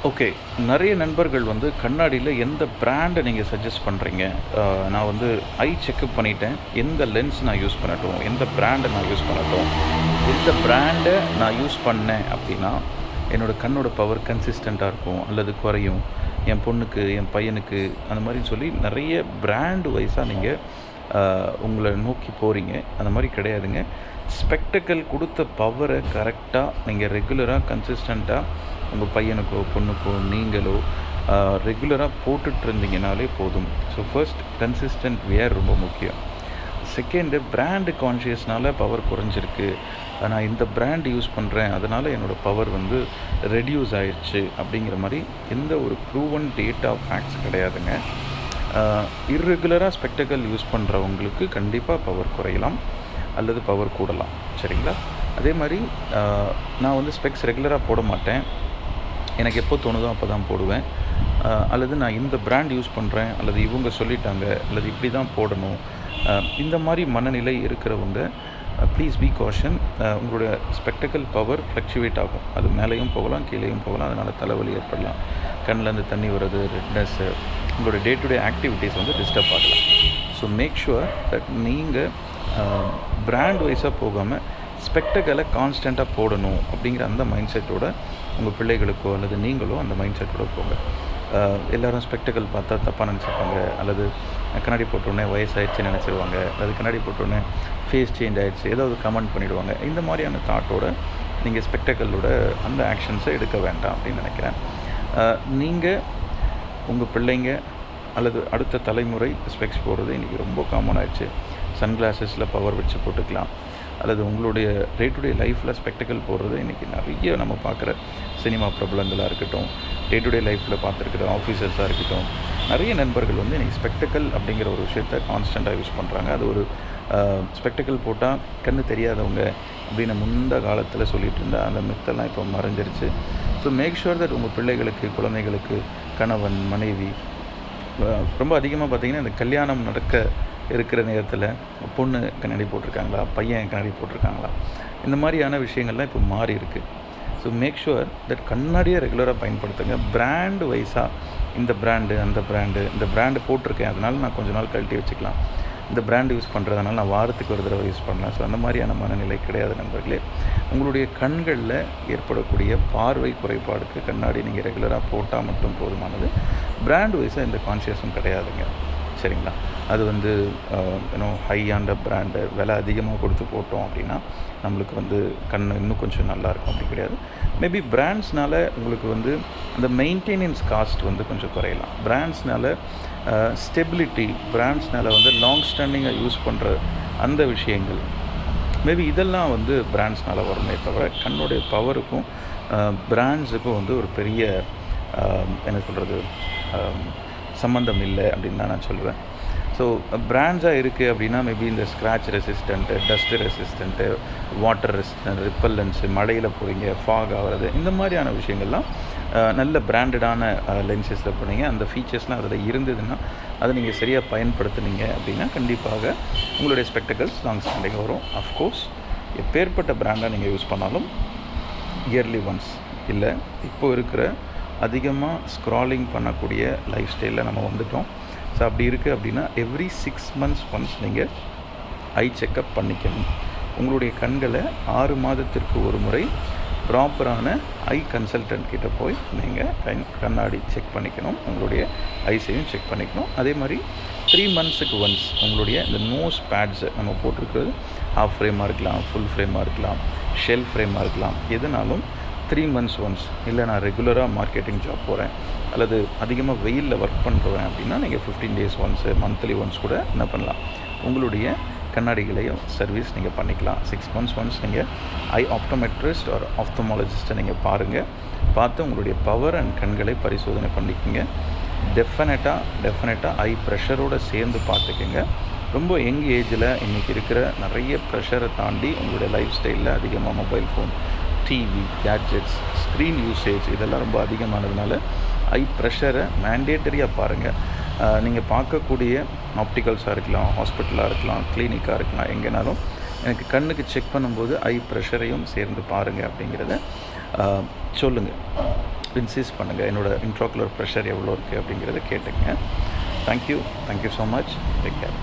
Okay. நெறைய நண்பர்கள் வந்து கண்ணாடியில எந்த பிராண்ட நீங்க சஜெஸ்ட் பண்றீங்க? நான் வந்து ஐ செக்கப் பண்ணிட்டேன். எந்த லென்ஸ் நான் யூஸ் பண்ணட்டும்? எந்த பிராண்ட நான் யூஸ் பண்ணட்டும்? எந்த பிராண்ட நான் யூஸ் பண்ணேன் அப்டின்னா, என்னோட கண்ணோட பவர் கன்சிஸ்டன்ட்டா இருக்கும் அல்லது குறையும். என் பொண்ணுக்கு, என் பையனுக்கு அந்த மாரின்னு சொல்லி நெறைய பிராண்ட் வைஸா நீங்க உங்கள நோக்கி போறீங்க. அந்த மாரி கிடையாதுங்க. ஸ்பெக்டக்கிள் குடுத்த பவர கரெக்ட்டா நீங்க ரெகுலரா கன்சிஸ்டன்ட்டா உங்க பையனுக்கோ, பொண்ணுக்கோ நீங்களோ ரெகுலரா போட்டுட்டு இருந்தீங்கனாலே போதும். ஸோ ஃபர்ஸ்ட் கன்சிஸ்டன்ட் வியர் ரொம்ப முக்கியம். செகண்டு பிராண்டு கான்ஷியஸ்னால பவர் குறைஞ்சிருக்கு. நான் இந்த பிராண்ட் யூஸ் பண்ணுறேன், அதனால் என்னோடய பவர் வந்து ரெடியூஸ் ஆயிடுச்சு அப்படிங்கிற மாதிரி எந்த ஒரு ப்ரூவன் டேட்டா ஃபேக்ட்ஸ் கிடையாதுங்க. இர்ரெகுலராக ஸ்பெக்டக்கல் யூஸ் பண்ணுறவங்களுக்கு கண்டிப்பாக பவர் குறையலாம் அல்லது பவர் கூடலாம். சரிங்களா? அதே மாதிரி நான் வந்து ஸ்பெக்ஸ் ரெகுலராக போட மாட்டேன். எனக்கு எப்போ தோணுதோ அப்போ தான் போடுவேன். அல்லது நான் இந்த பிராண்ட் யூஸ் பண்ணுறேன், அல்லது இவங்க சொல்லிட்டாங்க, அல்லது இப்படி தான் போடணும். இந்த மாதிரி மனநிலை இருக்கிறவங்க ப்ளீஸ் பி காஷன். உங்களுடைய ஸ்பெக்டக்கல் பவர் ஃப்ளக்சுவேட் ஆகும். அது மேலேயும் போகலாம், கீழேயும் போகலாம். அதனால் தலைவலி ஏற்படலாம், கண்ணிலேருந்து தண்ணி வர்றது, ரெட்னஸ்ஸு, உங்களுடைய டே டு டே ஆக்டிவிட்டீஸ் வந்து டிஸ்டர்ப் ஆகலாம். ஸோ மேக் ஷுவர் தட் நீங்கள் பிராண்ட் வைஸாக போகாமல் ஸ்பெக்டக்கலை கான்ஸ்டண்ட்டாக போடணும் அப்படிங்கிற அந்த மைண்ட் செட்டோட உங்கள் பிள்ளைகளுக்கோ அல்லது நீங்களோ அந்த மைண்ட் செட்டோட போங்க. எல்லோரும் ஸ்பெக்டக்கல் பார்த்தா தப்பாக நினச்சிப்பாங்க, அல்லது கண்ணாடி போட்டோடனே வயசாகிடுச்சுன்னு நினச்சிடுவாங்க, அல்லது கண்ணாடி போட்டோடனே ஃபேஸ் சேஞ்ச் ஆகிடுச்சு ஏதாவது கமெண்ட் பண்ணிவிடுவாங்க. இந்த மாதிரியான தாட்டோட நீங்கள் ஸ்பெக்டக்கலோட அந்த ஆக்ஷன்ஸை எடுக்க வேண்டாம் அப்படின்னு நினைக்கிறேன். நீங்கள் உங்கள் பிள்ளைங்க அல்லது அடுத்த தலைமுறை ஸ்பெக்ஸ் போடுறது இன்றைக்கி ரொம்ப காமன் ஆகிடுச்சு. சன்கிளாஸஸில் பவர் வச்சு போட்டுக்கலாம், அல்லது உங்களுடைய டே டு டே லைஃப்பில் ஸ்பெக்டக்கல் போடுறது இன்றைக்கி நிறைய நம்ம பார்க்குற சினிமா பிரபலங்களாக இருக்கட்டும், டே டு டே லைஃப்பில் பார்த்துருக்குற ஆஃபீஸர்ஸாக இருக்கட்டும், நிறைய நண்பர்கள் வந்து இன்றைக்கி ஸ்பெக்டக்கல் அப்படிங்கிற ஒரு விஷயத்தை கான்ஸ்டண்ட்டாக யூஸ் பண்ணுறாங்க. அது ஒரு ஸ்பெக்டக்கல் போட்டால் கண்ணு தெரியாதவங்க அப்படின்னு முந்த காலத்தில் சொல்லிகிட்டு இருந்தால் அந்த மித்தெல்லாம் இப்போ மறைஞ்சிருச்சு. ஸோ மேக் ஷுர் தட் உங்கள் பிள்ளைகளுக்கு, குழந்தைகளுக்கு, கணவன், மனைவி ரொம்ப அதிகமாக பார்த்திங்கன்னா இந்த கல்யாணம் நடக்க இருக்கிற நேரத்தில் பொண்ணு கண்ணாடி போட்டிருக்காங்களா, பையன் கண்ணாடி போட்டிருக்காங்களா, இந்த மாதிரியான விஷயங்கள்லாம் இப்போ மாறி இருக்குது. ஸோ மேக் ஷுவர் தட் கண்ணாடியை ரெகுலராக பயன்படுத்துங்க. பிராண்டு வைஸாக இந்த பிராண்டு, அந்த பிராண்டு, இந்த பிராண்டு போட்டிருக்கேன் அதனால் நான் கொஞ்ச நாள் கழட்டி வச்சுக்கலாம், இந்த பிராண்டு யூஸ் பண்ணுறதுனால நான் வாரத்துக்கு ஒரு தடவை யூஸ் பண்ணலாம். ஸோ அந்த மாதிரியான மனநிலை கிடையாது நண்பர்களே. உங்களுடைய கண்களில் ஏற்படக்கூடிய பார்வை குறைபாடுக்கு கண்ணாடி நீங்கள் ரெகுலராக போட்டால் மட்டும் போதுமானது. பிராண்டு வைஸாக எந்த கான்ஷியஸும் கிடையாதுங்க. சரிங்களா? அது வந்து ஹையாண்ட பிராண்டு விலை அதிகமாக கொடுத்து போட்டோம் அப்படின்னா நம்மளுக்கு வந்து கண் இன்னும் கொஞ்சம் நல்லாயிருக்கும், அப்படி கிடையாது. மேபி பிராண்ட்ஸ்னால உங்களுக்கு வந்து அந்த மெயின்டெனன்ஸ் காஸ்ட் வந்து கொஞ்சம் குறையலாம். பிராண்ட்ஸ்னால ஸ்டெபிலிட்டி, பிராண்ட்ஸ்னால வந்து லாங் ஸ்டாண்டிங்காக யூஸ் பண்ணுற அந்த விஷயங்கள் மேபி இதெல்லாம் வந்து பிராண்ட்ஸ்னால வருமே தவிர கண்ணுடைய பவருக்கும் பிராண்ட்ஸுக்கும் வந்து ஒரு பெரிய என்ன சொல்கிறது சம்மந்தம் இல்லை அப்படின்னு தான் நான் சொல்லுவேன். ஸோ பிராண்ட்ஸாக இருக்குது அப்படின்னா மேபி இந்த scratch resistant, dust resistant, water resistant, repellence, மழையில் போகிறீங்க, ஃபாக் ஆகிறது, இந்த மாதிரியான விஷயங்கள்லாம் நல்ல பிராண்டடான லென்சஸில் போனீங்க, அந்த ஃபீச்சர்ஸ்லாம் அதில் இருந்ததுன்னா அதை நீங்கள் சரியாக பயன்படுத்துனீங்க அப்படின்னா கண்டிப்பாக உங்களுடைய ஸ்பெக்டக்கல்ஸ் லாங் ஸ்டாண்டிங் வரும். அஃப்கோர்ஸ் எப்பேற்பட்ட பிராண்டாக நீங்கள் யூஸ் பண்ணாலும் இயர்லி ஒன்ஸ் இல்லை, இப்போ இருக்கிற அதிகமாக ஸ்க்ராலிங் பண்ணக்கூடிய லைஃப் ஸ்டைலில் நம்ம வந்துட்டோம். ஸோ அப்படி இருக்குது அப்படின்னா எவ்ரி 6 months ஒன்ஸ் நீங்கள் ஐ செக்கப் பண்ணிக்கணும். உங்களுடைய கண்களை 6 மாதத்திற்கு ஒரு முறை ப்ராப்பரான ஐ கன்சல்டன்ட் கிட்ட போய் நீங்கள் கண்ணாடி செக் பண்ணிக்கணும், உங்களுடைய ஐஸையும் செக் பண்ணிக்கணும். அதே மாதிரி 3 months ஒன்ஸ் உங்களுடைய இந்த நோஸ் பேட்ஸை நம்ம போட்டிருக்கிறது ஹாஃப் ஃப்ரேமாக இருக்கலாம், ஃபுல் ஃப்ரேமாக இருக்கலாம், ஷெல் ஃப்ரேமாக இருக்கலாம், எதுனாலும் 3 months ஒன்ஸ். இல்லை நான் ரெகுலராக மார்க்கெட்டிங் ஜாப் போகிறேன் அல்லது அதிகமாக வெயிலில் ஒர்க் பண்ணுறேன் அப்படின்னா நீங்கள் 15 days ஒன்ஸு, மந்த்லி ஒன்ஸ் கூட என்ன பண்ணலாம், உங்களுடைய கண்ணாடிகளையும் சர்வீஸ் நீங்கள் பண்ணிக்கலாம். 6 months ஒன்ஸ் நீங்கள் ஐ ஆப்டோமெட்ரிஸ்ட் ஒரு ஆப்தமாலஜிஸ்ட்டை நீங்கள் பார்த்து உங்களுடைய பவர் அண்ட் கண்களை பரிசோதனை பண்ணிக்கோங்க. டெஃபினட்டாக ஐ ப்ரெஷரோடு சேர்ந்து பார்த்துக்கோங்க. ரொம்ப யங் ஏஜில் இன்றைக்கி இருக்கிற நிறைய ப்ரெஷரை தாண்டி உங்களுடைய லைஃப் ஸ்டைலில் அதிகமாக mobile phone, TV, gadgets, screen usage இதெல்லாம் ரொம்ப அதிகமானதுனால ஐ ப்ரெஷரை மேண்டேட்டரியாக பாருங்கள். நீங்கள் பார்க்கக்கூடிய ஆப்டிக்கல்ஸாக இருக்கலாம், ஹாஸ்பிட்டலாக இருக்கலாம், கிளினிக்காக இருக்கலாம், எங்கேனாலும் எனக்கு கண்ணுக்கு செக் பண்ணும்போது ஐ ப்ரெஷரையும் சேர்ந்து பாருங்கள் அப்படிங்கிறத சொல்லுங்கள். இன்சிஸ்ட் பண்ணுங்கள், என்னோடய இன்ட்ராகுலர் ப்ரெஷர் எவ்வளோ இருக்குது அப்படிங்கிறத கேட்டுங்க. Thank you so much. Take care.